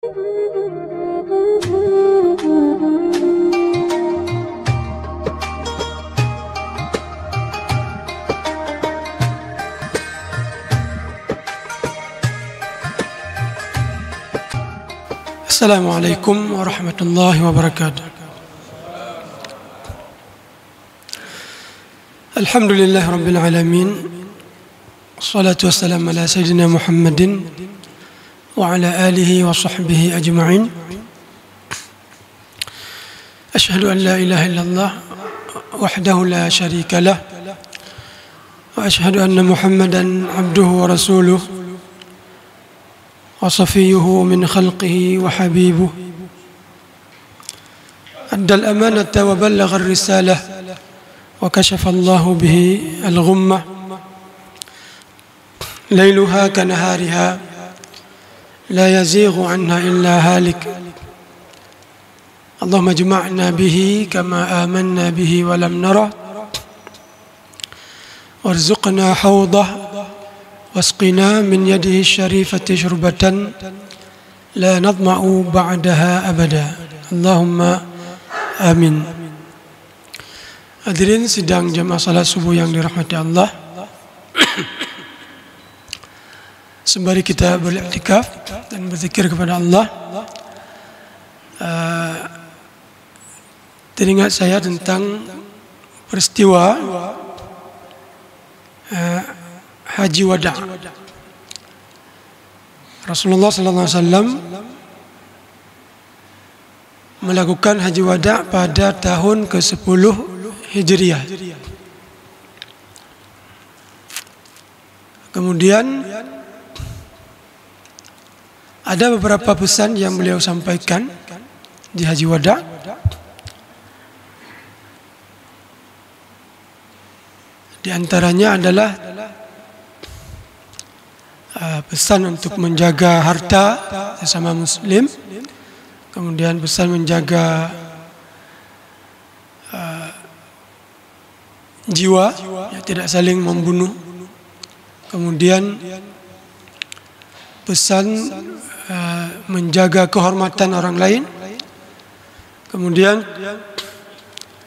Assalamualaikum warahmatullahi wabarakatuh. Alhamdulillah rabbil alamin. Wassalatu wassalamu ala sayyidina Muhammadin wa ala alihi wa sahbihi ajma'in. Ashhadu an la ilaha illallah wahdahu la syarika lah wa ashhadu anna Muhammadan abduhu wa rasuluh wa safiyuhu min khalqihi wa habibuh. Addal amanata wa ballagha ar-risalah wa kashafa Allahu bihi al-ghummah. Lailuha kanahariha la yazighu anha illa halik. Allahumma ijma'na bihi kama amanna bihi wa lam nara warzuqna hawdah wasqina min yadihi syarifati syurbatan la nadma'u ba'daha abada. Allahumma amin. Hadirin sidang jamaah salat subuh yang dirahmati Allah. Sembari kita beriktikaf dan berzikir kepada Allah, teringat saya tentang peristiwa Haji Wada. Rasulullah sallallahu alaihi wasallam melakukan Haji Wada pada tahun ke-10 Hijriah. Kemudian ada beberapa pesan yang beliau sampaikan di Haji Wada. Di antaranya adalah pesan untuk menjaga harta sesama muslim, kemudian pesan menjaga jiwa, ya, tidak saling membunuh, kemudian pesan menjaga kehormatan orang lain, kemudian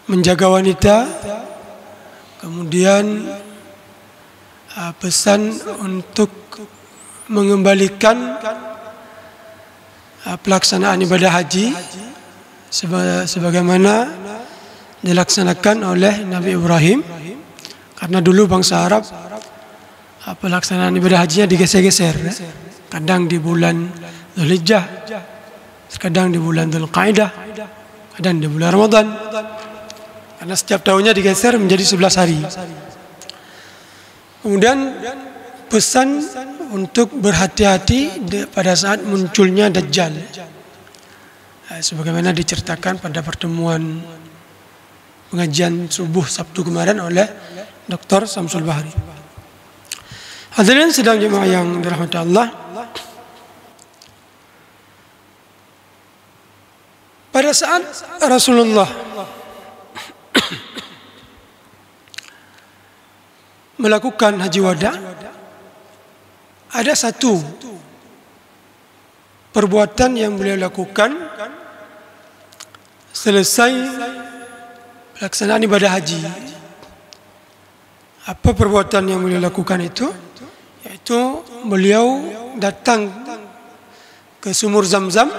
menjaga wanita, kemudian pesan untuk mengembalikan pelaksanaan ibadah haji sebagaimana dilaksanakan oleh Nabi Ibrahim, karena dulu bangsa Arab pelaksanaan ibadah hajinya digeser-geser, kadang di bulan Dzulhijjah, kadang di bulan Dzulqa'dah, kadang di bulan Ramadan, karena setiap tahunnya digeser menjadi 11 hari. Kemudian pesan untuk berhati-hati pada saat munculnya Dajjal, sebagaimana diceritakan pada pertemuan pengajian subuh Sabtu kemarin oleh Dr. Samsul Bahri. Hadirin sedang jemaah yang dirahmati Allah, pada saat Rasulullah melakukan Haji Wada, ada satu perbuatan yang beliau lakukan selesai pelaksanaan ibadah haji. Apa perbuatan yang beliau lakukan itu? Yaitu beliau datang ke sumur Zam-Zam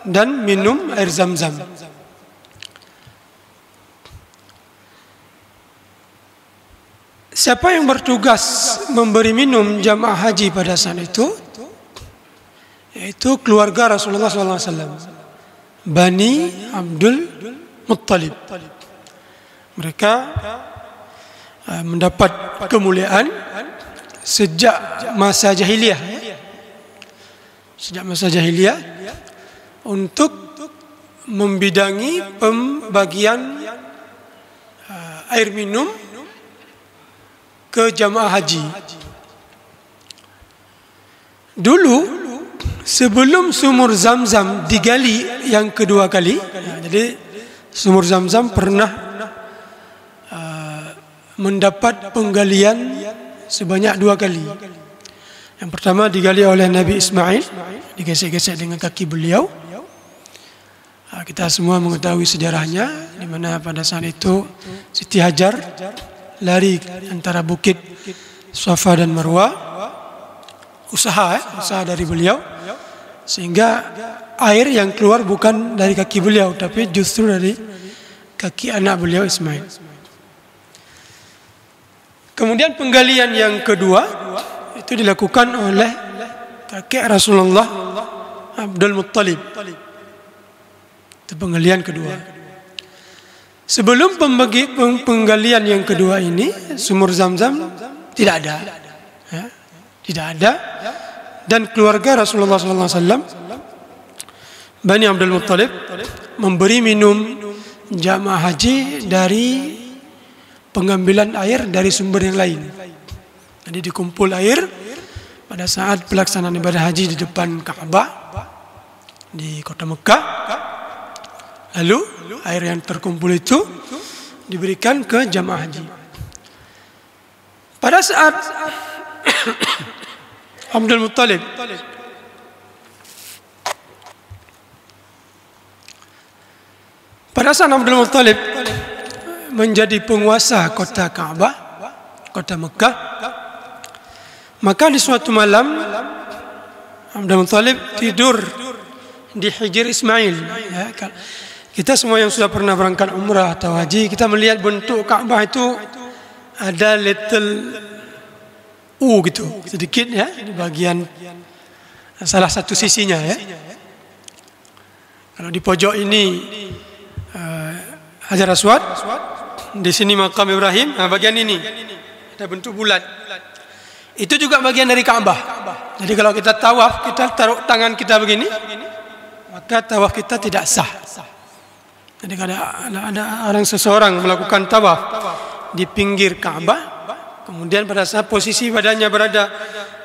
dan minum air Zam-Zam. Siapa yang bertugas memberi minum jamaah haji pada saat itu? Yaitu keluarga Rasulullah SAW, Bani Abdul Muttalib. Mereka mendapat kemuliaan sejak masa jahiliyah, untuk membidangi pembagian air minum ke jamaah haji. Dulu sebelum sumur Zam-Zam digali yang kedua kali, jadi sumur Zam-Zam pernah mendapat penggalian sebanyak 2 kali. Yang pertama digali oleh Nabi Ismail digesek-gesek dengan kaki beliau. Kita semua mengetahui sejarahnya, di mana pada saat itu Siti Hajar lari antara bukit Safa dan Marwah, usaha dari beliau, sehingga air yang keluar bukan dari kaki beliau, tapi justru dari kaki anak beliau Ismail. Kemudian penggalian yang kedua itu dilakukan oleh kakek Rasulullah Abdul Muttalib. Itu penggalian kedua. Sebelum penggalian yang kedua ini, sumur Zam-Zam tidak ada, ya, tidak ada, dan keluarga Rasulullah SAW, Bani Abdul Muttalib, memberi minum jamaah haji dari pengambilan air dari sumber yang lain. Jadi dikumpul air pada saat pelaksanaan ibadah haji di depan Ka'bah di kota Mekah. Lalu air yang terkumpul itu diberikan ke jamaah haji. Pada saat Abdul Muttalib menjadi penguasa kota Ka'bah, kota Mekah, maka di suatu malam Abdul Muttalib tidur di Hijr Ismail. Ya, kita semua yang sudah pernah berangkat umrah atau haji, kita melihat bentuk Ka'bah itu ada little U gitu, sedikit ya, di bagian salah satu sisinya ya. Kalau di pojok ini Hajar Aswad, di sini makam Ibrahim, bagian ini ada bentuk bulat. Itu juga bagian dari Ka'bah. Jadi kalau kita tawaf, kita taruh tangan kita begini, maka tawaf kita tidak sah. Jadi kalau ada seseorang melakukan tawaf di pinggir Ka'bah, kemudian pada saat posisi badannya berada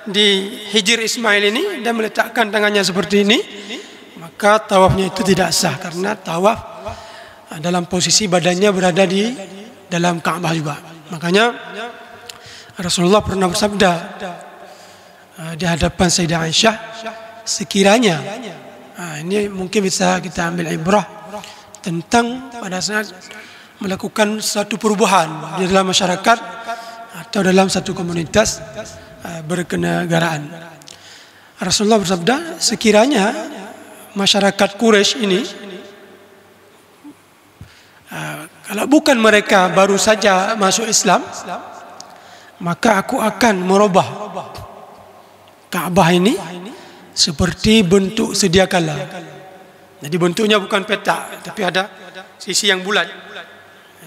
di Hijr Ismail ini dan meletakkan tangannya seperti ini, maka tawafnya itu tidak sah, karena tawaf dalam posisi badannya berada di dalam Ka'bah juga. Makanya Rasulullah pernah bersabda di hadapan Sayyidah Aisyah, sekiranya, ini mungkin bisa kita ambil ibrah tentang pada saat melakukan satu perubahan di dalam masyarakat atau dalam satu komunitas berkenegaraan. Rasulullah bersabda, sekiranya masyarakat Quraisy ini, kalau bukan mereka baru saja masuk Islam, maka aku akan merubah Ka'bah ini seperti bentuk sedia kala. Jadi bentuknya bukan petak, tapi ada sisi yang bulat.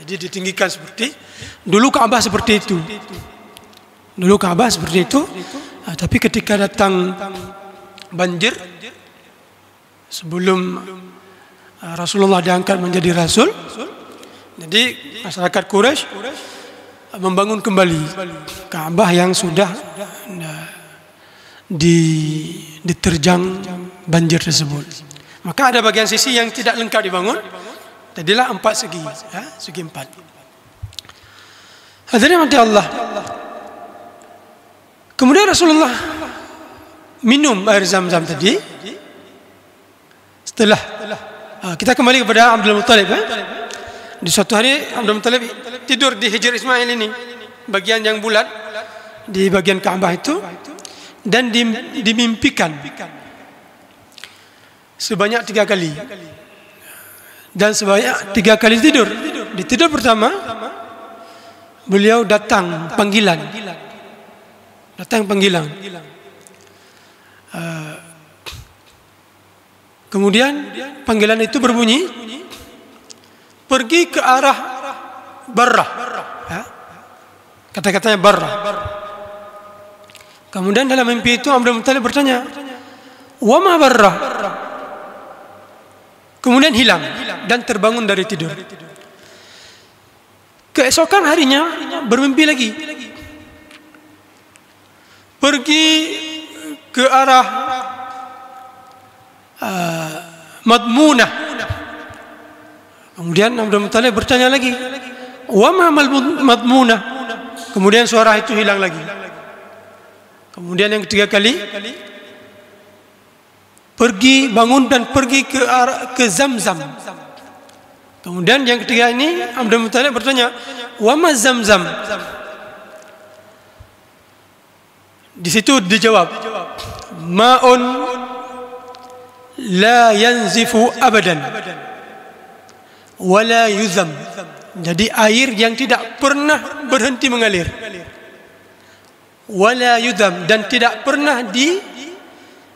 Jadi ditinggikan seperti dulu Ka'bah seperti itu. Dulu Ka'bah seperti itu, tapi ketika datang banjir sebelum Rasulullah diangkat menjadi rasul, jadi masyarakat Quraisy membangun kembali Ka'bah yang sudah diterjang banjir tersebut. Maka ada bagian sisi yang tidak lengkap dibangun, jadilah 4 segi, ya, segi 4. Hadirin mati Allah. Kemudian Rasulullah minum air Zam-Zam tadi. Setelah kita kembali kepada Abdul Muttalib. Di suatu hari Abdul Muttalib tidur di Hijr Ismail ini, bagian yang bulat di bagian Ka'bah itu, dan dimimpikan sebanyak 3 kali. Dan sebanyak 3 kali tidur. Di tidur pertama, beliau datang panggilan. Kemudian panggilan itu berbunyi, pergi ke arah Barrah. Ya. Kata-katanya Barrah. Kemudian dalam mimpi itu Abdul Muttalib bertanya, "Wa ma Barrah?" Kemudian hilang dan terbangun dari tidur. Keesokan harinya bermimpi lagi. Pergi ke arah Madmunah. Kemudian Abdul Muttalib bertanya lagi, "Wa ma Madmunah?" Kemudian suara itu hilang lagi. Kemudian yang ketiga kali pergi bangun dan pergi ke Zamzam. Kemudian yang ketiga ini Abdul Muttalib bertanya, "Wa ma Zamzam?" Di situ dijawab, "Ma'un la yanzifu abadan wa la yuzam." Jadi air yang tidak pernah berhenti mengalir. Wa la yuzam, dan tidak pernah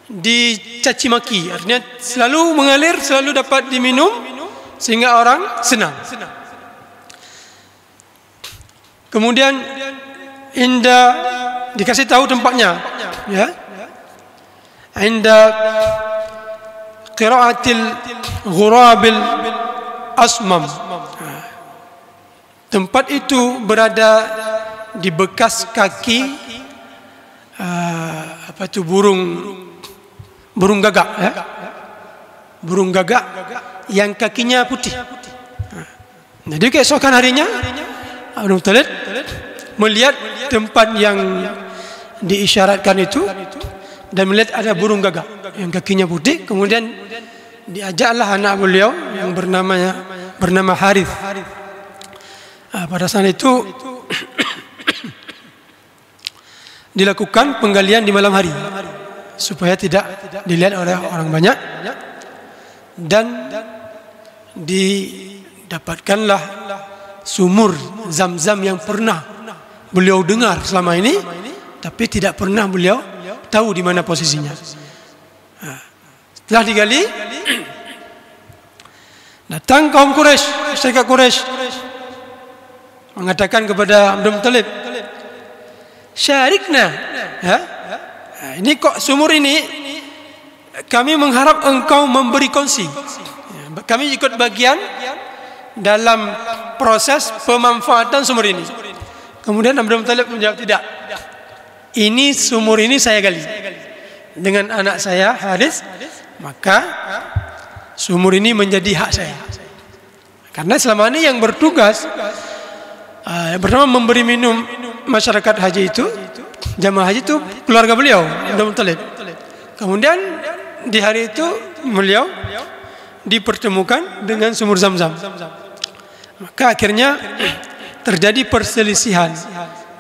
dicaci maki. Artinya selalu mengalir, selalu dapat diminum sehingga orang senang. Kemudian dikasih tahu tempatnya, ya. Inda qira'atil ghurabil asmam. Tempat itu berada di bekas kaki burung gagak, ya. Burung gagak yang kakinya putih. Jadi keesokan harinya Abdul Muttalib melihat tempat yang diisyaratkan itu dan melihat ada burung gagak yang kakinya putih. Kemudian diajaklah anak beliau yang bernama Harith. Pada saat itu dilakukan penggalian di malam hari supaya tidak dilihat oleh orang banyak, dan didapatkanlah sumur Zamzam yang pernah beliau dengar selama ini, tapi tidak pernah beliau tahu di mana posisinya. Setelah digali, datang kaum Quraisy, masyarakat Quraisy mengatakan kepada Abdul Muttalib, "Syarikna, ya. Ini kok sumur ini kami mengharap engkau memberi kongsi. Kami ikut bagian dalam proses pemanfaatan sumur ini." Kemudian Abdul Muttalib menjawab, "Tidak. Ini sumur ini saya gali dengan anak saya Harith, maka sumur ini menjadi hak saya. Karena selama ini yang bertugas yang pertama memberi minum masyarakat haji itu, jamaah haji itu keluarga beliau Abdul Muttalib. Kemudian di hari itu beliau dipertemukan dengan sumur Zamzam. Maka akhirnya terjadi perselisihan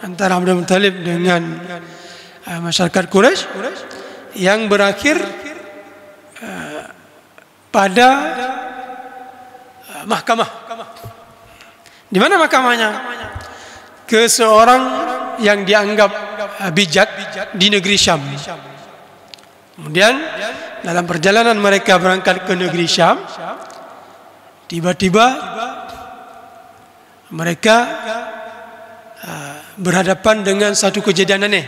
antara Abdul Muttalib dengan masyarakat Quraisy yang berakhir pada mahkamah. Di mana mahkamahnya? Ke seorang yang dianggap bijak di negeri Syam. Kemudian dalam perjalanan mereka berangkat ke negeri Syam, tiba-tiba mereka berhadapan dengan satu kejadian aneh.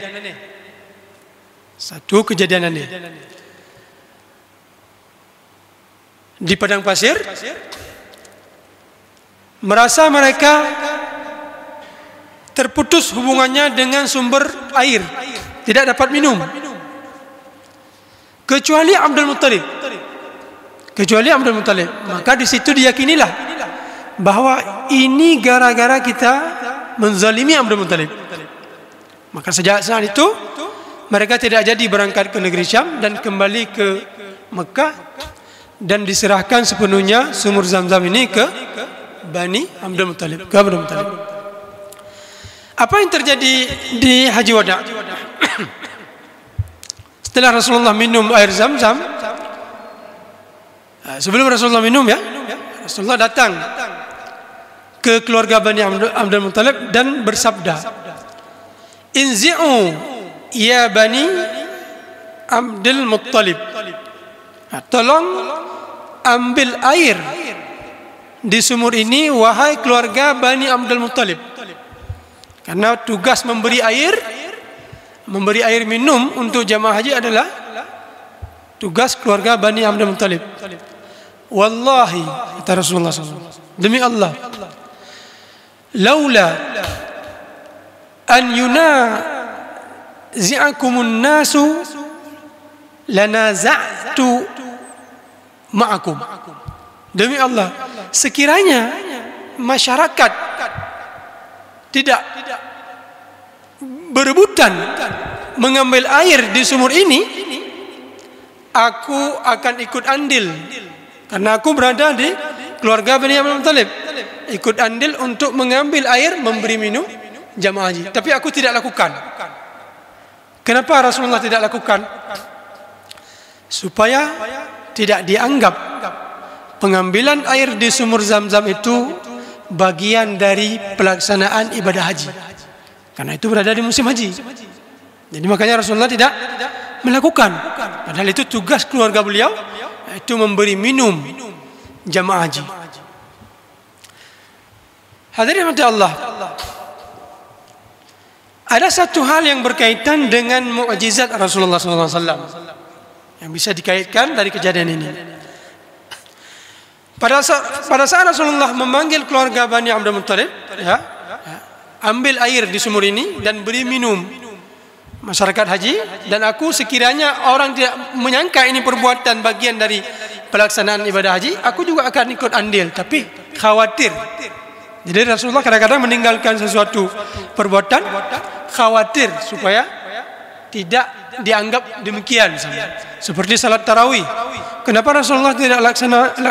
Di padang pasir, merasa mereka terputus hubungannya dengan sumber air, tidak dapat minum, kecuali Abdul Muttalib. Maka di situ diyakinilah bahwa ini gara-gara kita menzalimi Abdul Muttalib. Maka sejak saat itu mereka tidak jadi berangkat ke negeri Syam dan kembali ke Mekah, dan diserahkan sepenuhnya sumur Zamzam ini ke Bani Abdul Muttalib, Apa yang terjadi di Haji Wada? Setelah Rasulullah minum air Zamzam, sebelum Rasulullah minum, ya, Rasulullah datang ke keluarga Bani Abdul Muttalib dan bersabda, "Inzi'u ya Bani Abdul Muttalib." Tolong ambil air di sumur ini, wahai keluarga Bani Abdul Muttalib. Karena tugas memberi air minum untuk jamaah haji adalah tugas keluarga Bani Abdul Muttalib. Wallahi, kata Rasulullah SAW, demi Allah, laula an yunazi'akumun nasu lanaza'tu ma'akum. Demi Allah, sekiranya masyarakat tidak berebutan mengambil air di sumur ini, aku akan ikut andil karena aku berada di keluarga Bani Abdul Muttalib, ikut andil untuk mengambil air memberi minum jamaah haji. Tapi aku tidak lakukan. Kenapa Rasulullah tidak lakukan? Supaya tidak dianggap pengambilan air di sumur Zam-Zam itu bagian dari pelaksanaan ibadah haji. Karena itu berada di musim haji. Jadi makanya Rasulullah tidak melakukan. Padahal itu tugas keluarga beliau, yaitu memberi minum jamaah haji. Hadirin rahmati Allah. Ada satu hal yang berkaitan dengan mukjizat Rasulullah SAW yang bisa dikaitkan dari kejadian ini. Pada saat Rasulullah memanggil keluarga Bani Abdul Muttalib, ambil air di sumur ini dan beri minum masyarakat haji, dan aku sekiranya orang tidak menyangka ini perbuatan bagian dari pelaksanaan ibadah haji, aku juga akan ikut andil, tapi khawatir. Jadi Rasulullah kadang-kadang meninggalkan sesuatu perbuatan khawatir supaya tidak dianggap demikian. Seperti salat tarawih. Kenapa Rasulullah tidak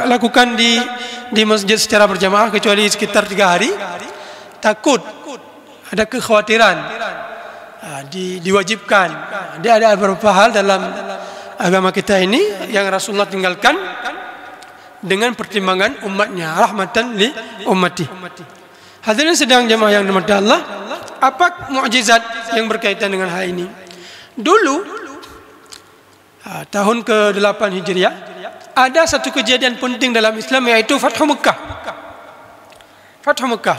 lakukan di masjid secara berjamaah kecuali sekitar 3 hari? Takut ada kekhawatiran, diwajibkan. Dia ada beberapa hal dalam agama kita ini yang Rasulullah tinggalkan dengan pertimbangan umatnya, rahmatan li ummati. Hadirin sedang jemaah yang dirahmati Allah, apa mukjizat yang berkaitan dengan hal ini? Dulu tahun ke-8 Hijriah ada satu kejadian penting dalam Islam, yaitu Fathu Mekah. Fathu Mekah.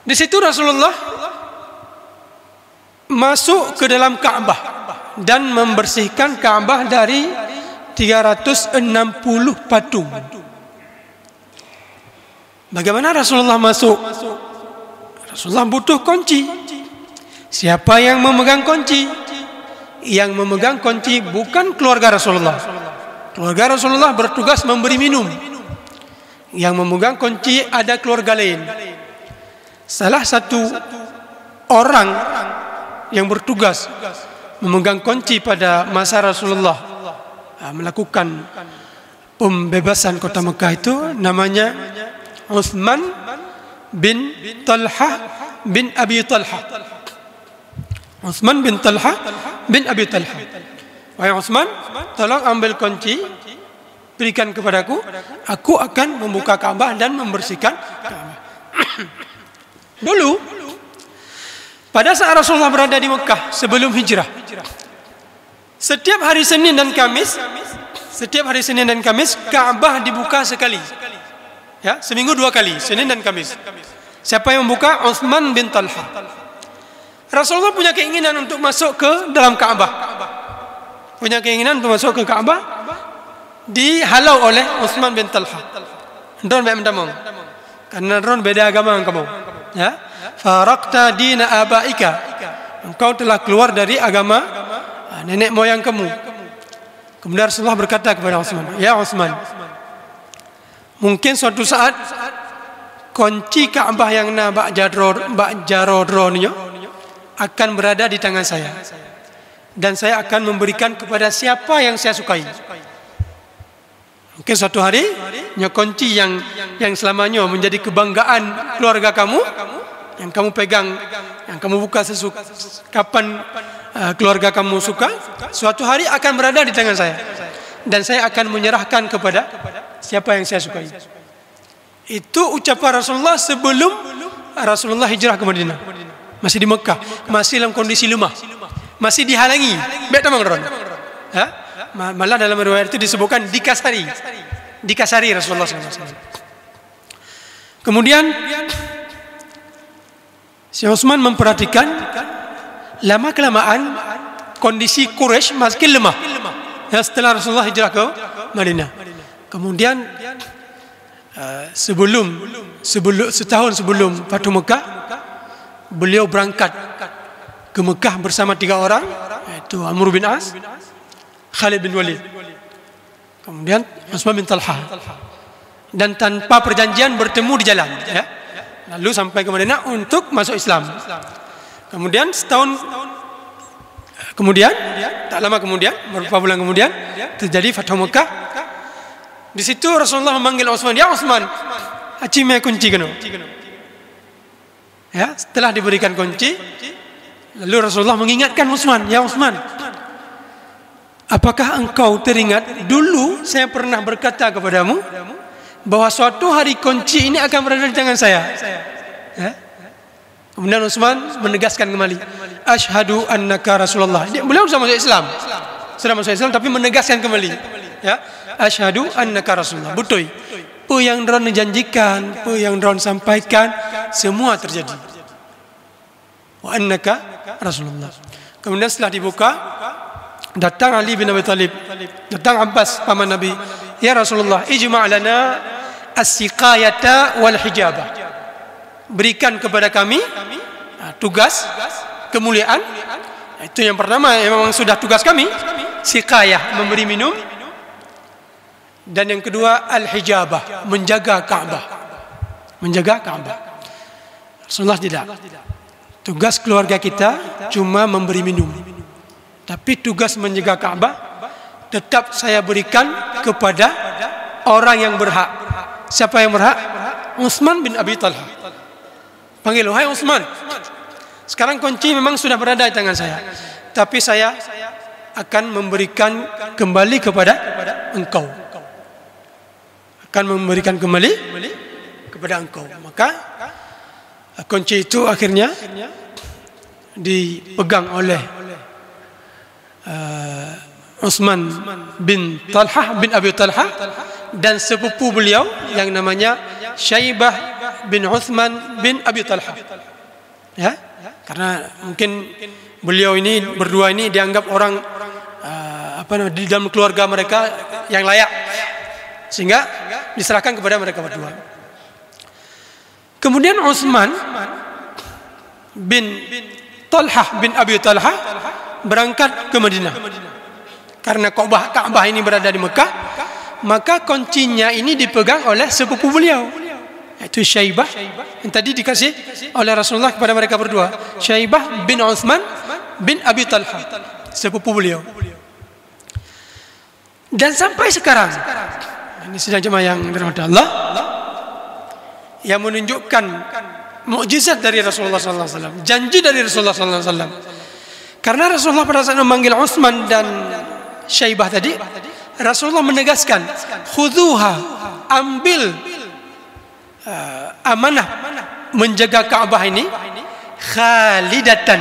Di situ Rasulullah masuk ke dalam Ka'bah dan membersihkan Ka'bah dari 360 patung. Bagaimana Rasulullah masuk? Rasulullah butuh kunci. Siapa yang memegang kunci? Yang memegang kunci bukan keluarga Rasulullah. Keluarga Rasulullah bertugas memberi minum. Yang memegang kunci ada keluarga lain. Salah satu orang yang bertugas memegang kunci pada masa Rasulullah melakukan pembebasan kota Mekah itu namanya Utsman bin Talha bin Abi Talha. Utsman bin Talha bin Abi Talha. Wahai Utsman, tolong ambil kunci, berikan kepadaku. Aku akan membuka Ka'bah dan membersihkan Ka'bah. Dulu, pada saat Rasulullah berada di Mekah sebelum hijrah, setiap hari Senin dan Kamis, Ka'bah dibuka sekali. Ya, seminggu 2 kali, Senin dan Kamis. Siapa yang membuka? Utsman bin Talha. Rasulullah punya keinginan untuk masuk ke dalam Ka'bah. Punya keinginan untuk masuk ke Ka'bah, dihalau oleh Utsman bin Talha. Ron baik mendamong. Karena Ron beda agama kamu. Ya. Faraqta dina abaika. Engkau telah keluar dari agama nenek moyang kamu. Kemudian Rasulullah berkata kepada Utsman, "Ya Utsman, mungkin suatu saat kunci Ka'bah yang bak jarodronnya akan berada di tangan saya, dan saya akan memberikan kepada siapa yang saya sukai. Mungkin suatu hari kunci yang selamanya menjadi kebanggaan keluarga kamu, yang kamu pegang, yang kamu buka kapan keluarga kamu suka, suatu hari akan berada di tangan saya, dan saya akan menyerahkan kepada siapa yang saya sukai." Itu ucapan Rasulullah sebelum Rasulullah hijrah ke Madinah. Masih di Mekah, masih dalam kondisi lemah, masih dihalangi. Baik tamang Ron. Malah dalam riwayat itu disebutkan dikasari Rasulullah SAW. Kemudian si Utsman memperhatikan lama kelamaan kondisi Quraisy makin lemah. Ya, setelah Rasulullah hijrah ke Madinah. Kemudian setahun sebelum Fathu Mekah, beliau berangkat ke Mekah bersama 3 orang, yaitu Amr bin As, Khalid bin Walid, kemudian Utsman bin Talha, dan tanpa perjanjian bertemu di jalan, ya. Lalu sampai ke Madinah untuk masuk Islam. Kemudian setahun Kemudian, tak lama kemudian, beberapa bulan kemudian, terjadi Fathu Mekah. Di situ Rasulullah memanggil Utsman, "Ya Utsman, acime kunci keno." Ya, setelah diberikan kunci, lalu Rasulullah mengingatkan Utsman, "Ya Utsman, apakah engkau teringat dulu saya pernah berkata kepadamu bahwa suatu hari kunci ini akan berada di tangan saya?" Ya. Kemudian Utsman menegaskan kembali, "Asyhadu annaka Rasulullah." Beliau sudah masuk Islam, tapi menegaskan kembali, ya, "Asyhadu annaka Rasulullah." Betul. Apa yang Ron janjikan, apa yang Ron sampaikan, semua terjadi. Wa annaka Rasulullah. Kemudian setelah dibuka, datang Ali bin Abi Thalib, datang Abbas paman Nabi, "Ya Rasulullah, ijma' lana as-siqayata wal hijabah." Berikan kepada kami tugas kemuliaan. Itu yang pertama, yang memang sudah tugas kami, siqayah, memberi minum. Dan yang kedua, al-hijabah, menjaga Ka'bah. Menjaga Ka'bah. Rasulullah tidak. Tugas keluarga kita cuma memberi minum. Tapi tugas menjaga Ka'bah tetap saya berikan kepada orang yang berhak. Siapa yang berhak? Utsman bin Abi Talha. Panggil, "Hai Utsman, sekarang kunci memang sudah berada di tangan saya, tapi saya akan memberikan kembali kepada engkau. Akan memberikan kembali kepada engkau." Maka kunci itu akhirnya dipegang oleh Utsman bin Talha bin Abi Talha dan sepupu beliau yang namanya Syaibah bin Utsman bin Abi Talha. Ya, karena mungkin beliau ini berdua ini dianggap orang di dalam keluarga mereka yang layak, sehingga diserahkan kepada mereka berdua. Kemudian Utsman bin Talha bin Abi Talha berangkat ke Madinah. Karena Ka'bah ini berada di Mekah, maka kuncinya ini dipegang oleh sepupu beliau, yaitu Syaibah yang tadi dikasih oleh Rasulullah kepada mereka berdua. Syaibah bin Utsman bin Abi Talha, sepupu beliau. Dan sampai sekarang, ini sedang jemaah yang dirahmati Allah, yang menunjukkan mukjizat dari Rasulullah SAW, janji dari Rasulullah SAW. Karena Rasulullah pada saat memanggil Utsman dan Syaibah tadi, Rasulullah menegaskan, "Khudhuha, ambil amanah menjaga Ka'bah ini khalidatan,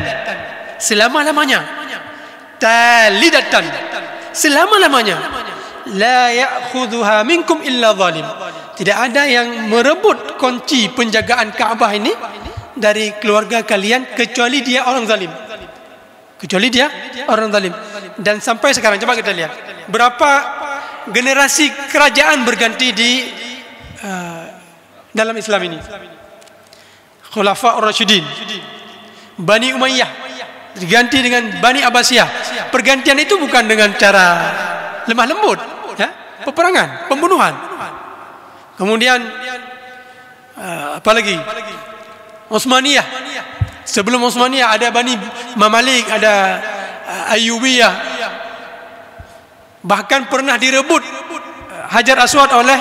selama-lamanya, talidatan, selama-lamanya, la ya'khudhuha minkum illa zalim." Tidak ada yang merebut kunci penjagaan Ka'bah ini dari keluarga kalian kecuali dia orang zalim. Kecuali dia orang zalim. Dan sampai sekarang coba kita lihat berapa generasi kerajaan berganti di dalam Islam ini. Khulafa ar-Rasyidin, Bani Umayyah diganti dengan Bani Abbasiyah. Pergantian itu bukan dengan cara lemah lembut, ya, peperangan, pembunuhan. Kemudian apalagi Utsmaniyah. Sebelum Utsmaniyah ada Bani Mamalik, ada Ayyubiyah. Bahkan pernah direbut Hajar Aswad oleh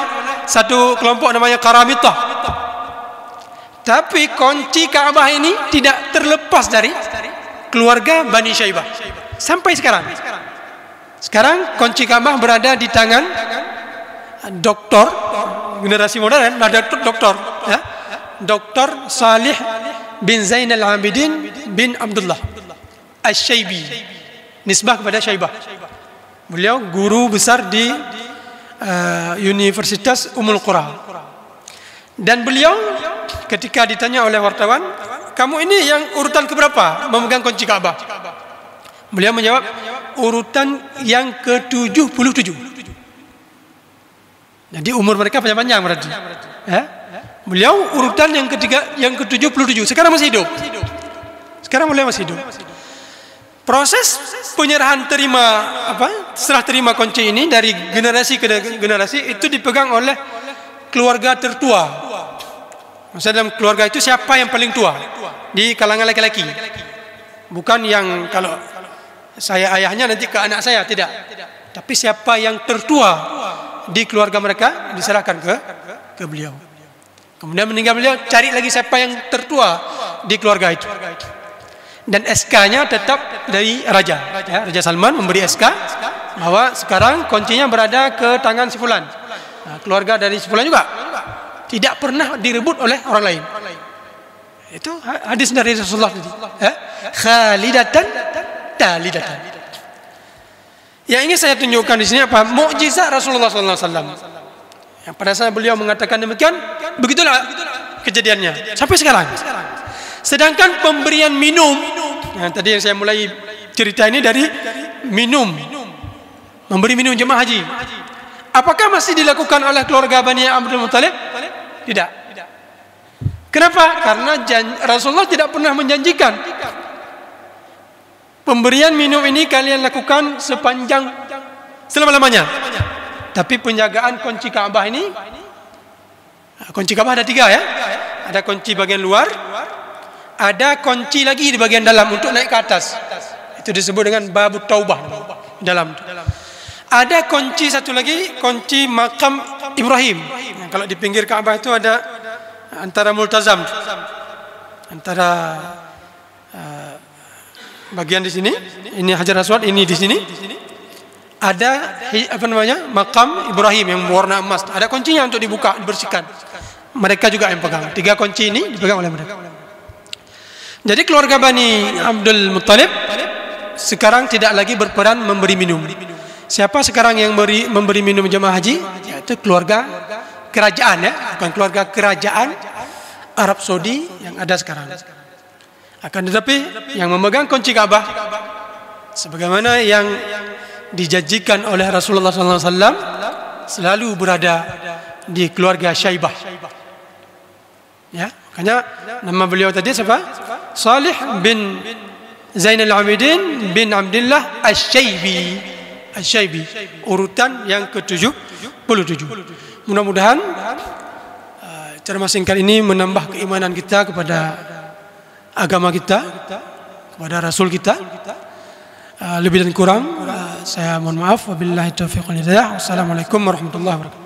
satu kelompok namanya Karamitah. Tapi kunci Ka'bah ini tidak terlepas dari keluarga Bani Syaibah sampai sekarang. Sekarang kunci Ka'bah berada di tangan doktor generasi modern, ada doktor, ya, Doktor Salih bin Zainal Abidin bin Abdullah Asy-Syaibi, nisbah kepada Syaibah. Beliau guru besar di Universitas Ummul Qura. Dan beliau ketika ditanya oleh wartawan, "Kamu ini yang urutan keberapa memegang kunci Ka'bah?" Beliau menjawab, "Urutan yang ke-77." Jadi umur mereka panjang-panjang berarti. Ya? Beliau urutan yang ketiga, yang ke-77. Sekarang masih hidup. Sekarang beliau masih hidup. Proses penyerahan serah terima kunci ini dari generasi ke generasi itu dipegang oleh keluarga tertua. Maksudnya dalam keluarga itu siapa yang paling tua di kalangan laki-laki? Bukan yang kalau saya ayahnya nanti ke anak saya, tidak. Tapi siapa yang tertua di keluarga mereka diserahkan ke beliau. Kemudian meninggal beliau, cari lagi siapa yang tertua di keluarga itu. Dan SK-nya tetap dari raja. Ya, Raja Salman memberi SK bahwa sekarang kuncinya berada ke tangan si fulan. Nah, keluarga dari si fulan juga tidak pernah direbut oleh orang lain. Itu hadis dari Rasulullah tadi. Khalidatan talidatan. Yang ingin saya tunjukkan di sini apa? Mukjizat Rasulullah SAW. Yang pada saat beliau mengatakan demikian, begitulah kejadiannya sampai sekarang. Sedangkan pemberian minum, yang tadi yang saya mulai cerita ini dari minum, memberi minum jemaah haji. Apakah masih dilakukan oleh keluarga Bani Abdul Muttalib? Tidak. Kenapa? Karena Rasulullah tidak pernah menjanjikan pemberian minum ini kalian lakukan sepanjang selama-lamanya. Tapi penjagaan kunci Ka'bah ini, kunci Ka'bah ada 3 ya. Ada kunci bagian luar, ada kunci lagi di bagian dalam untuk naik ke atas. Itu disebut dengan Babut Taubah dalam. Ada kunci satu lagi, kunci makam Ibrahim. Kalau di pinggir Ka'bah itu ada antara multazam, antara bagian di sini, ini Hajar Aswad, ini di sini. Ada makam Ibrahim yang berwarna emas. Ada kuncinya untuk dibuka, dibersihkan. Mereka juga yang pegang. 3 kunci ini dipegang oleh mereka. Jadi keluarga Bani Abdul Muttalib sekarang tidak lagi berperan memberi minum. Siapa sekarang yang memberi minum jemaah haji? Yaitu keluarga kerajaan, ya, bukan keluarga kerajaan Arab Saudi yang ada sekarang. Akan tetapi yang memegang kunci Ka'bah, sebagaimana yang dijanjikan oleh Rasulullah SAW, selalu berada di keluarga Syaibah. Ya, makanya nama beliau tadi siapa? Salih bin Zainal Abidin bin Abdullah Asy-Syaibi. Asy-Syaibi, urutan yang ke-77. Mudah-mudahan ceramah singkat ini menambah keimanan kita kepada agama kita, kepada Rasul kita. Lebih dan kurang saya mohon maaf. Wabillahi taufiq wal hidayah. Wassalamualaikum warahmatullahi wabarakatuh.